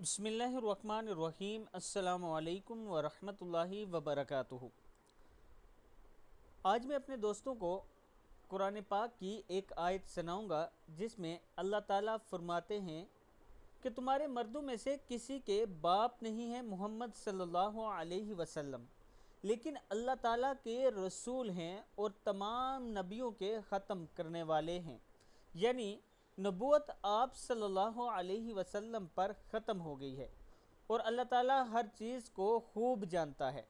بسم اللہ الرحمن الرحیم۔ السلام علیکم ورحمۃ اللہ وبرکاتہ۔ آج میں اپنے دوستوں کو قرآن پاک کی ایک آیت سناؤں گا جس میں اللہ تعالیٰ فرماتے ہیں کہ تمہارے مردوں میں سے کسی کے باپ نہیں ہیں محمد صلی اللہ علیہ وسلم، لیکن اللہ تعالیٰ کے رسول ہیں اور تمام نبیوں کے ختم کرنے والے ہیں، یعنی نبوت آپ صلی اللہ علیہ وسلم پر ختم ہو گئی ہے اور اللہ تعالیٰ ہر چیز کو خوب جانتا ہے۔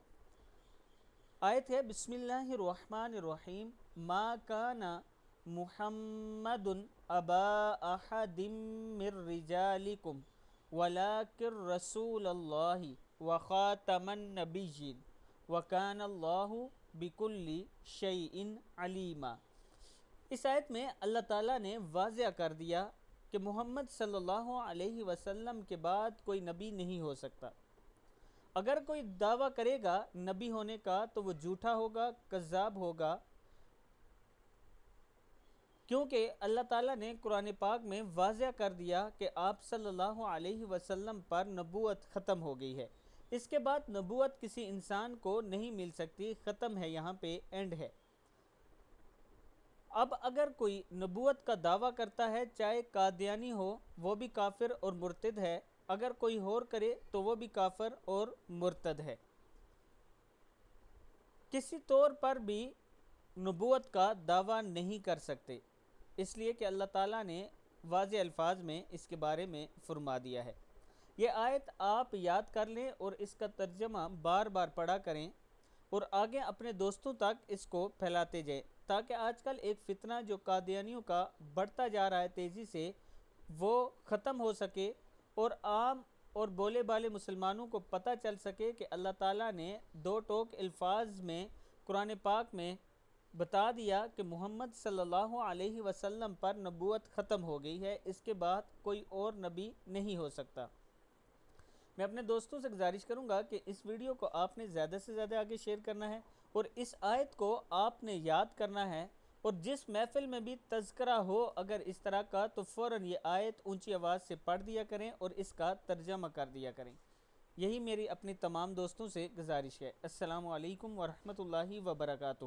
آیت ہے بسم اللہ الرحمن الرحیم۔ ما کان محمد ابا احد من رجالکم ولکن رسول اللہ وخاتم النبیین وکان اللہ بکل شیء علیما۔ اس آیت میں اللہ تعالیٰ نے واضح کر دیا کہ محمد صلی اللہ علیہ وسلم کے بعد کوئی نبی نہیں ہو سکتا۔ اگر کوئی دعویٰ کرے گا نبی ہونے کا تو وہ جھوٹا ہوگا، کذاب ہوگا، کیونکہ اللہ تعالیٰ نے قرآن پاک میں واضح کر دیا کہ آپ صلی اللہ علیہ وسلم پر نبوت ختم ہو گئی ہے۔ اس کے بعد نبوت کسی انسان کو نہیں مل سکتی، ختم ہے، یہاں پہ اینڈ ہے۔ اب اگر کوئی نبوت کا دعویٰ کرتا ہے، چاہے قادیانی ہو، وہ بھی کافر اور مرتد ہے، اگر کوئی اور کرے تو وہ بھی کافر اور مرتد ہے۔ کسی طور پر بھی نبوت کا دعویٰ نہیں کر سکتے، اس لیے کہ اللہ تعالیٰ نے واضح الفاظ میں اس کے بارے میں فرما دیا ہے۔ یہ آیت آپ یاد کر لیں اور اس کا ترجمہ بار بار پڑھا کریں اور آگے اپنے دوستوں تک اس کو پھیلاتے جائیں، تاکہ آج کل ایک فتنہ جو قادیانیوں کا بڑھتا جا رہا ہے تیزی سے، وہ ختم ہو سکے اور عام اور بولے بالے مسلمانوں کو پتہ چل سکے کہ اللہ تعالیٰ نے دو ٹوک الفاظ میں قرآن پاک میں بتا دیا کہ محمد صلی اللہ علیہ وسلم پر نبوت ختم ہو گئی ہے، اس کے بعد کوئی اور نبی نہیں ہو سکتا۔ میں اپنے دوستوں سے گزارش کروں گا کہ اس ویڈیو کو آپ نے زیادہ سے زیادہ آگے شیئر کرنا ہے اور اس آیت کو آپ نے یاد کرنا ہے، اور جس محفل میں بھی تذکرہ ہو اگر اس طرح کا تو فوراً یہ آیت اونچی آواز سے پڑھ دیا کریں اور اس کا ترجمہ کر دیا کریں۔ یہی میری اپنی تمام دوستوں سے گزارش ہے۔ السلام علیکم ورحمۃ اللہ وبرکاتہ۔